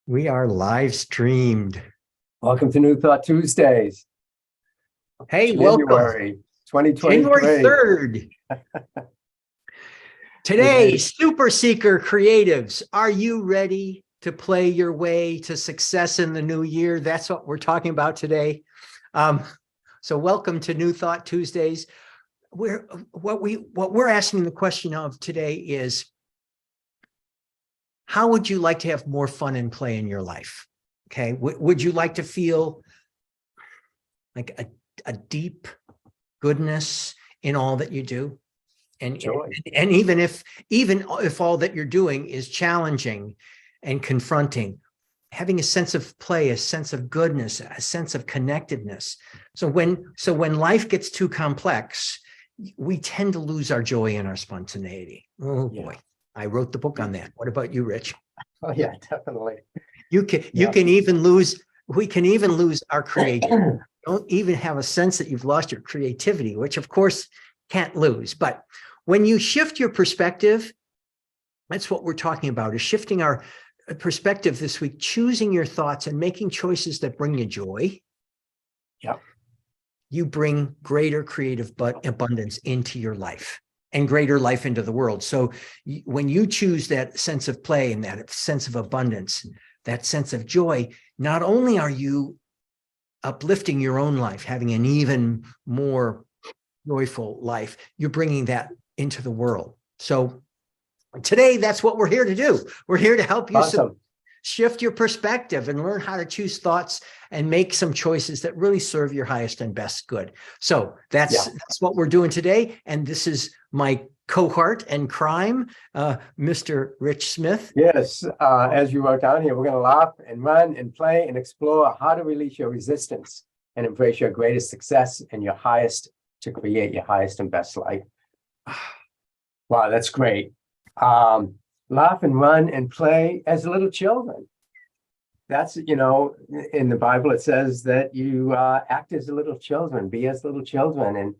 We are live streamed. Welcome to New Thought Tuesdays, Hey, welcome. January January 2023. 3rd. Today, Super Seeker Creatives, are you ready to play your way to success in the new year? That's what we're talking about today. So welcome to New Thought Tuesdays. What we're asking the question of today is, how would you like to have more fun and play in your life? Okay, would you like to feel like a deep goodness in all that you do? And even if all that you're doing is challenging and confronting, having a sense of play, a sense of goodness, a sense of connectedness. So when life gets too complex, we tend to lose our joy and our spontaneity. Oh boy, I wrote the book on that. What about you, Rich? Oh yeah, definitely. We can even lose our creativity. Don't even have a sense that you've lost your creativity, which of course can't lose. But when you shift your perspective, that's what we're talking about, is shifting our perspective this week, choosing your thoughts and making choices that bring you joy. Yeah. You bring greater creative abundance into your life and greater life into the world. So when you choose that sense of play and that sense of abundance, that sense of joy, not only are you uplifting your own life, having an even more joyful life, you're bringing that into the world. So today, that's what we're here to do. We're here to help you shift your perspective and learn how to choose thoughts and make some choices that really serve your highest and best good. So that's what we're doing today. And this is my cohort and crime, Mr. Rich Smith. Yes, as you wrote down here, we're going to laugh and run and play and explore how to release your resistance and embrace your greatest success and your highest to create your highest and best life. Wow, that's great. Laugh and run and play as little children. That's, in the Bible, it says that you act as little children, be as little children. And,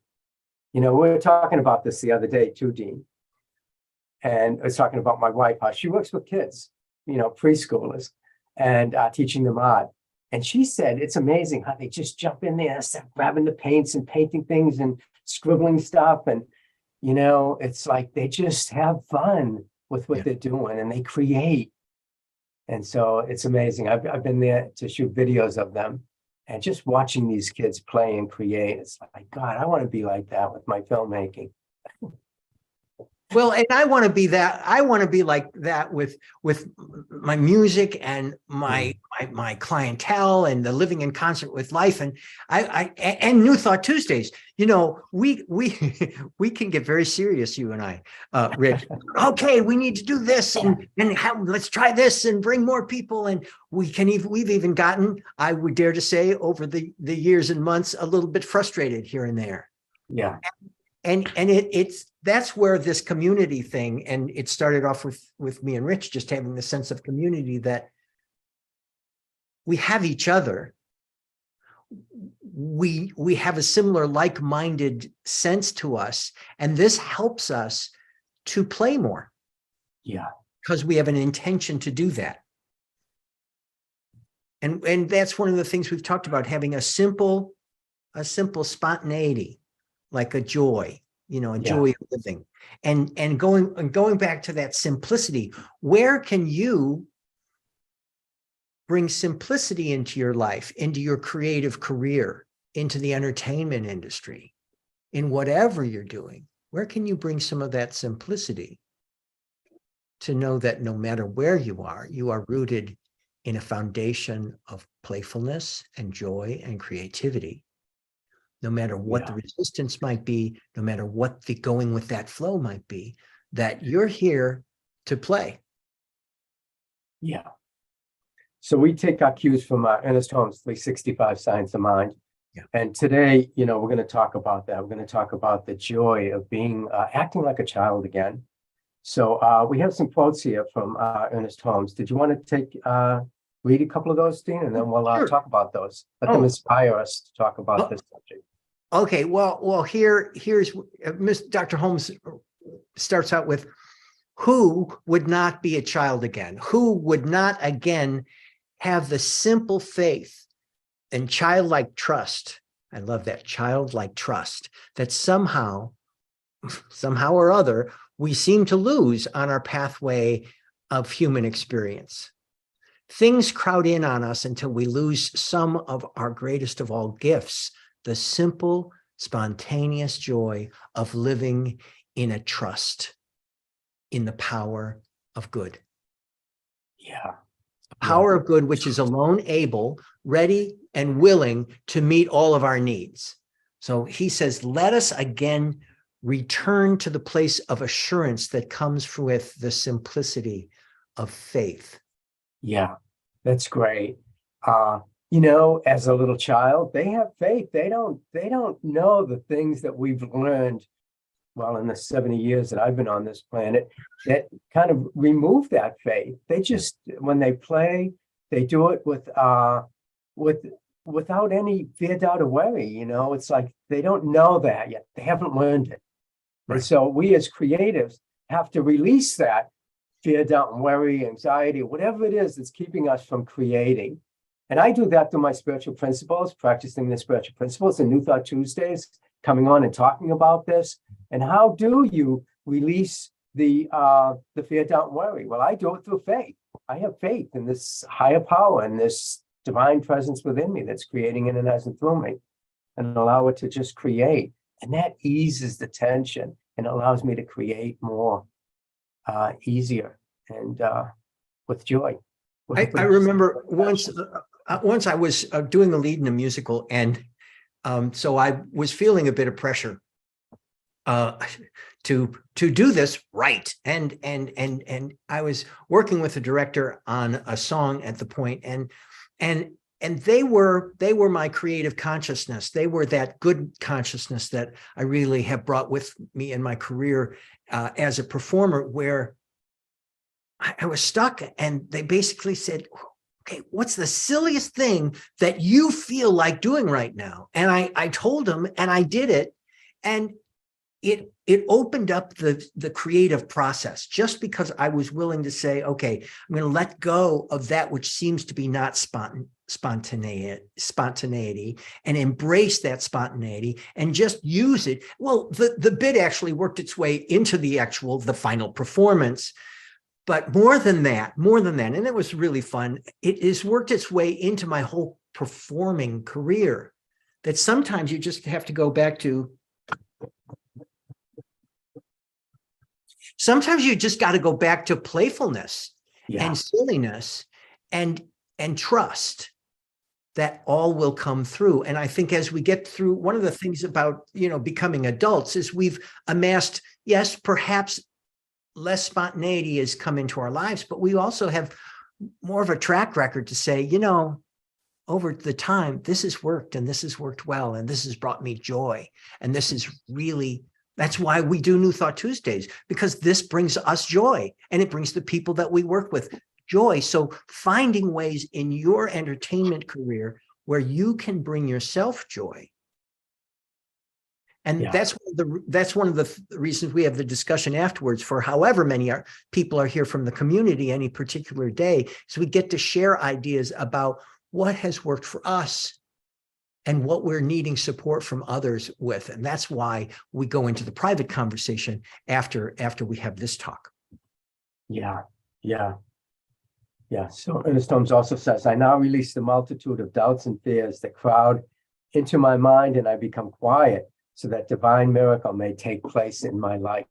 we were talking about this the other day too, Dean. And I was talking about my wife, how she works with kids, preschoolers, and teaching them art. And she said, it's amazing how they just jump in there and start grabbing the paints and painting things and scribbling stuff. And, it's like they just have fun with what they're doing and they create. And so it's amazing. I've been there to shoot videos of them and just watching these kids play and create. It's like, God, I want to be like that with my filmmaking. Well, and I want to be that. I want to be like that with my music and my clientele and the living in concert with life. And and New Thought Tuesdays. We can get very serious, you and I, Rich. Okay, we need to do this and let's try this and bring more people. And we've even gotten, I would dare to say, over the years and months, a little bit frustrated here and there. Yeah. And that's where this community thing, and it started off with me and Rich just having the sense of community, that we have each other. We have a similar like-minded sense to us, and this helps us to play more. Yeah. Because we have an intention to do that. And that's one of the things we've talked about, having a simple spontaneity, like a joy, joy of living, and going back to that simplicity. Where can you bring simplicity into your life, into your creative career, into the entertainment industry, in whatever you're doing? Where can you bring some of that simplicity to know that no matter where you are rooted in a foundation of playfulness and joy and creativity? No matter what the resistance might be, no matter what the going with that flow might be, that you're here to play. Yeah. So we take our cues from Ernest Holmes' 365 Science of Mind. Yeah. And today, we're going to talk about that. We're going to talk about the joy of being, acting like a child again. So we have some quotes here from Ernest Holmes. Did you want to read a couple of those, Dean? And then we'll talk about those. Let them inspire us to talk about this subject. Okay, well, here's Dr. Holmes starts out with, who would not be a child again? Who would not again have the simple faith and childlike trust. I love that, childlike trust, that somehow or other, we seem to lose on our pathway of human experience. Things crowd in on us until we lose some of our greatest of all gifts, the simple, spontaneous joy of living in a trust in the power of good. Yeah. Power of good, which is alone able, ready, and willing to meet all of our needs. So he says, let us again return to the place of assurance that comes with the simplicity of faith. Yeah, that's great. As a little child, they have faith. They don't know the things that we've learned, well, in the 70 years that I've been on this planet, that kind of remove that faith. They just, when they play, they do it without any fear, doubt, or worry. It's like they don't know that yet. They haven't learned it. Right. And so we as creatives have to release that fear, doubt, and worry, anxiety, whatever it is that's keeping us from creating. And I do that through my spiritual principles, practicing the spiritual principles and New Thought Tuesdays, coming on and talking about this. And how do you release the fear, doubt, and worry? Well, I do it through faith. I have faith in this higher power and this divine presence within me that's creating in and as and through me, and allow it to just create. And that eases the tension and allows me to create more easier and with joy. I remember once I was doing a lead in a musical, and so I was feeling a bit of pressure to do this right, and I was working with the director on a song at the point, and they were my creative consciousness. They were that good consciousness that I really have brought with me in my career as a performer, where I was stuck, and they basically said, okay, what's the silliest thing that you feel like doing right now? And I told them, and I did it. And it opened up the creative process, just because I was willing to say, okay, I'm going to let go of that which seems to be not spontaneity, and embrace that spontaneity and just use it. Well, the bit actually worked its way into the final performance. But more than that, and it was really fun, it has worked its way into my whole performing career, that sometimes you just have to go back to, sometimes you just got to go back to playfulness and silliness and trust that all will come through. And I think as we get through, one of the things about, becoming adults is we've amassed, yes, perhaps less spontaneity has come into our lives, but we also have more of a track record to say, over the time, this has worked, and this has worked well, and this has brought me joy. And this is really, that's why we do New Thought Tuesdays, because this brings us joy, and it brings the people that we work with joy. So finding ways in your entertainment career where you can bring yourself joy. And that's one of the reasons we have the discussion afterwards for however many people are here from the community any particular day, so we get to share ideas about what has worked for us and what we're needing support from others with. And that's why we go into the private conversation after we have this talk. Yeah. So Ernest Holmes also says, I now release the multitude of doubts and fears that crowd into my mind, and I become quiet, so that divine miracle may take place in my life.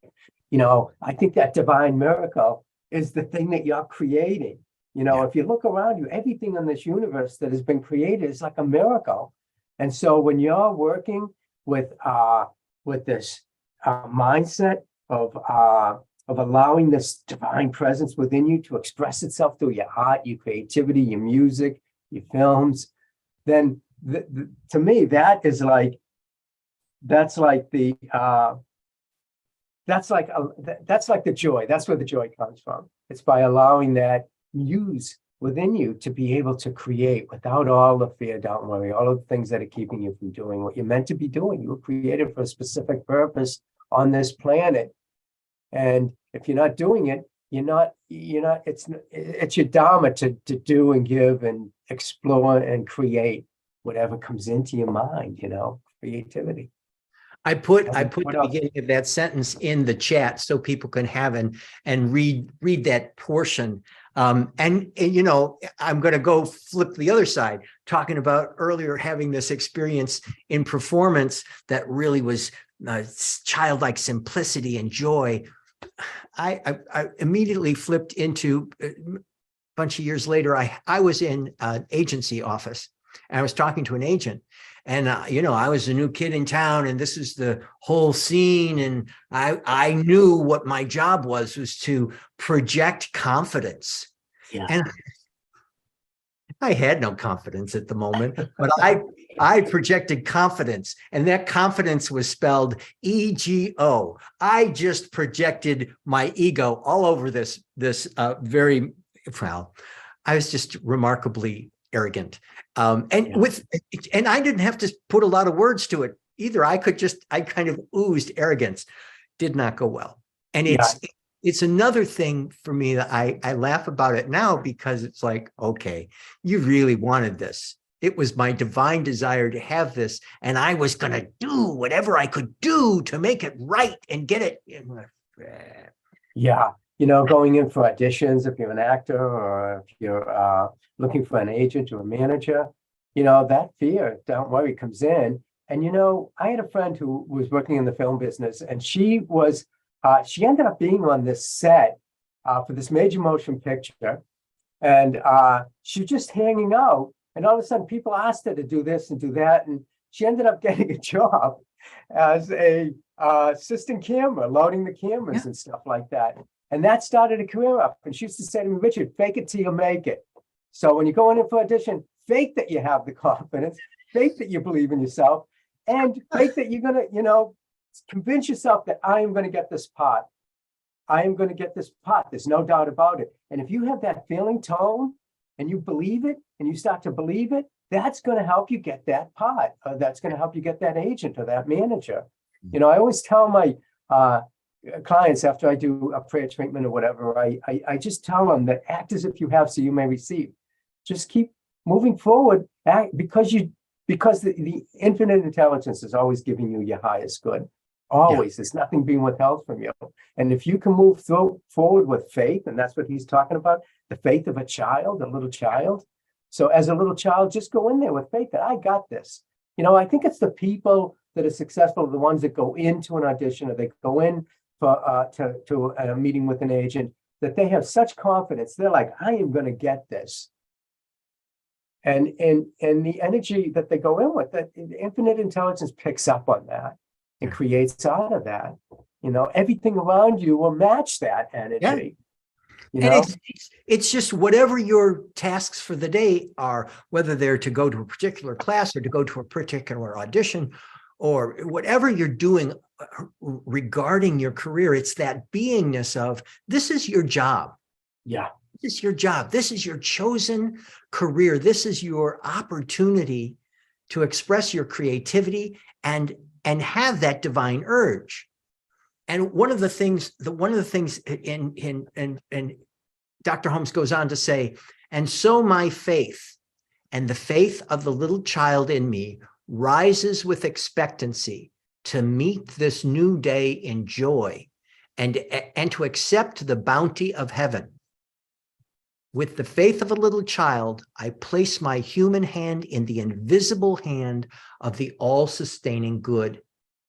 I think that divine miracle is the thing that you're creating. If you look around you, everything in this universe that has been created is like a miracle. And so when you're working with this mindset of allowing this divine presence within you to express itself through your art, your creativity, your music, your films, then to me, that's like the joy. That's where the joy comes from. It's by allowing that muse within you to be able to create without all the fear, doubt, and worry, all of the things that are keeping you from doing what you're meant to be doing. You were created for a specific purpose on this planet. And if you're not doing it, it's your dharma to do and give and explore and create whatever comes into your mind, creativity. I put What the else? beginning of that sentence in the chat so people can have and read that portion. And I'm going to go flip the other side, talking about earlier having this experience in performance that really was childlike simplicity and joy. I immediately flipped into a bunch of years later. I was in an agency office and I was talking to an agent. And, I was a new kid in town and this is the whole scene. And I knew what my job was to project confidence. Yeah. And I had no confidence at the moment, but I projected confidence, and that confidence was spelled EGO. I just projected my ego all over this very, well, I was just remarkably arrogant. And I didn't have to put a lot of words to it either. I kind of oozed arrogance. Did not go well. And it's another thing for me that I laugh about it now, because it's like, okay, you really wanted this. It was my divine desire to have this, and I was going to do whatever I could do to make it right and get it. Yeah. Going in for auditions, if you're an actor or if you're looking for an agent or a manager, that fear, don't worry, comes in. And, I had a friend who was working in the film business, and she ended up being on this set for this major motion picture. And she was just hanging out. And all of a sudden, people asked her to do this and do that. And she ended up getting a job as a assistant camera, loading the cameras and stuff like that. And that started a career up. And she used to say to me, Richard, fake it till you make it. So when you're going in for audition, fake that you have the confidence, fake that you believe in yourself, and fake that you're going to, convince yourself that I am going to get this part. I am going to get this part. There's no doubt about it. And if you have that feeling tone and you believe it and you start to believe it, that's going to help you get that part. That's going to help you get that agent or that manager. I always tell my clients after I do a prayer treatment or whatever, I just tell them that act as if you have so you may receive. Just keep moving forward because the infinite intelligence is always giving you your highest good. Always. There's nothing being withheld from you. And if you can move forward with faith, and that's what he's talking about, the faith of a little child. So as a little child, just go in there with faith that I got this. I think it's the people that are successful, the ones that go into an audition or they go in for to a meeting with an agent, that they have such confidence. They're like, I am going to get this. And the energy that they go in with, that infinite intelligence picks up on that and creates out of that. Everything around you will match that energy. And it's just whatever your tasks for the day are, whether they're to go to a particular class or to go to a particular audition or whatever you're doing regarding your career, it's that beingness of this is your job. Yeah. This is your job. This is your chosen career. This is your opportunity to express your creativity and have that divine urge. And one of the things in Dr. Holmes goes on to say, and so my faith and the faith of the little child in me rises with expectancy to meet this new day in joy and to accept the bounty of heaven. With the faith of a little child, I place my human hand in the invisible hand of the all-sustaining good.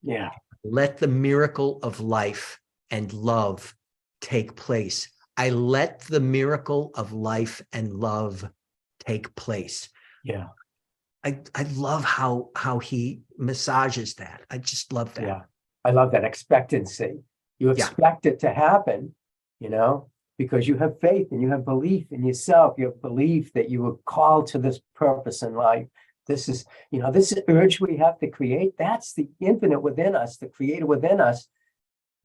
Yeah. Let the miracle of life and love take place. I let the miracle of life and love take place. Yeah. I love how he massages that. I just love that. Yeah. I love that expectancy. You expect it to happen, because you have faith and you have belief in yourself. You have belief that you were called to this purpose in life. This is, this urge we have to create. That's the infinite within us, the creator within us,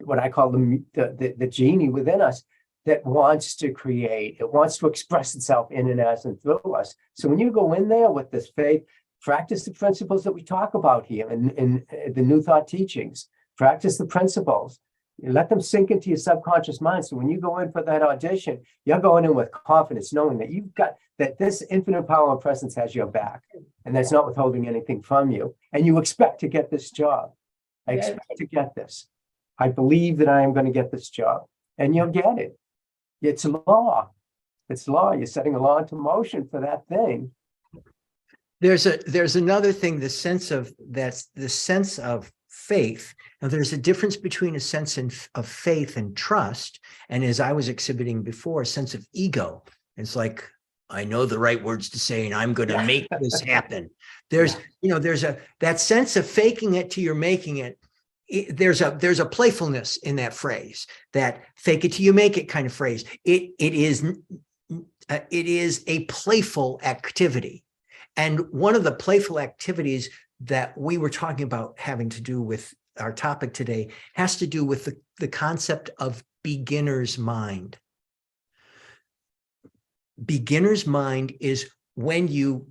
what I call the genie within us that wants to create. It wants to express itself in and as and through us. So when you go in there with this faith, practice the principles that we talk about here in the New Thought teachings. Practice the principles. You let them sink into your subconscious mind. So when you go in for that audition, you're going in with confidence, knowing that you've got that this infinite power and presence has your back, and that's not withholding anything from you. And you expect to get this job. I expect to get this. I believe that I am going to get this job, and you'll get it. It's law. It's law. You're setting a law into motion for that thing. There's another thing, the sense of faith. Now, there's a difference between a sense of faith and trust, and as I was exhibiting before, a sense of ego. It's like, I know the right words to say, and I'm going to make this happen. There's that sense of faking it till you're making it. There's a playfulness in that phrase, that fake it till you make it kind of phrase. It is a playful activity. And one of the playful activities that we were talking about having to do with our topic today has to do with the concept of beginner's mind. Beginner's mind is when you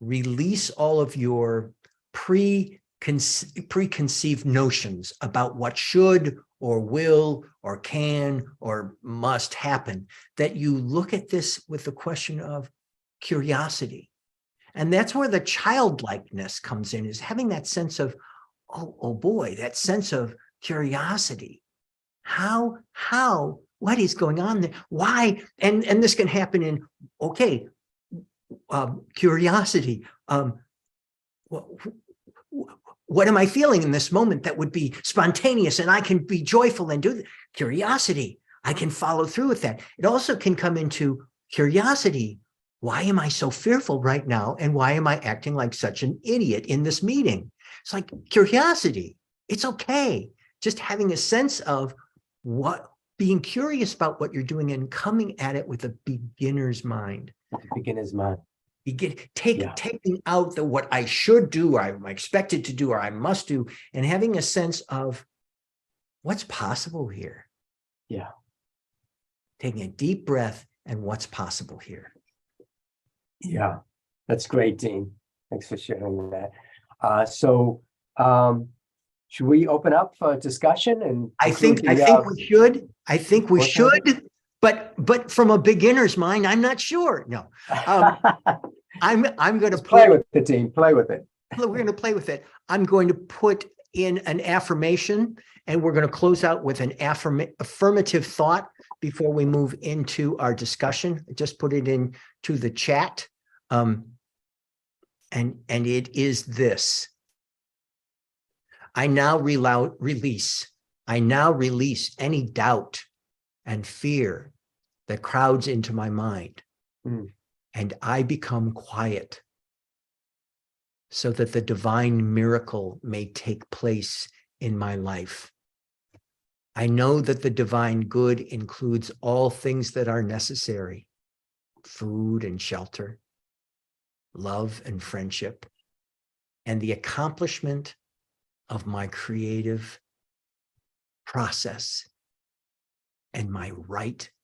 release all of your preconceived notions about what should or will or can or must happen, that you look at this with the question of curiosity. And that's where the childlikeness comes in, is having that sense of, oh boy, that sense of curiosity. What is going on there? Why? And this can happen in, curiosity. What am I feeling in this moment that would be spontaneous and I can be joyful and do that? Curiosity. I can follow through with that. It also can come into curiosity. Why am I so fearful right now? And why am I acting like such an idiot in this meeting? It's like curiosity. It's okay. Just having a sense of being curious about what you're doing and coming at it with a beginner's mind. Beginner's mind. Taking out what I should do, or I'm expected to do, or I must do, and having a sense of what's possible here. Yeah. Taking a deep breath and what's possible here. Yeah, that's great, Dean. Thanks for sharing that. Should we open up for discussion? And I think we should. I think we should. But from a beginner's mind, I'm not sure. No, I'm going to play with the team. Play with it. We're going to play with it. I'm going to put in an affirmation, and we're going to close out with an affirmative thought before we move into our discussion. Just put it into the chat, and it is this: I now release any doubt and fear that crowds into my mind. And I become quiet so that the divine miracle may take place in my life. I know that the divine good includes all things that are necessary: food and shelter, love and friendship, and the accomplishment of my creative process and my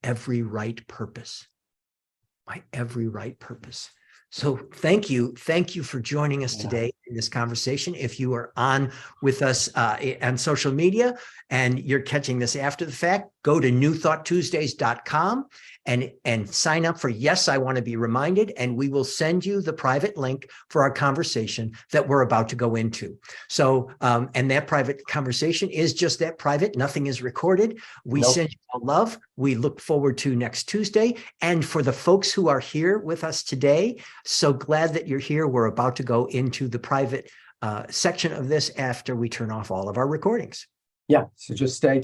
every right purpose. My every right purpose. So thank you for joining us today in this conversation. If you are on with us on social media and you're catching this after the fact, go to newthoughttuesdays.com and sign up for Yes, I Want to Be Reminded, and we will send you the private link for our conversation that we're about to go into. So, and that private conversation is just that, private. Nothing is recorded. We send you all love. We look forward to next Tuesday. And for the folks who are here with us today, so glad that you're here. We're about to go into the private section of this after we turn off all of our recordings. Yeah, so just stay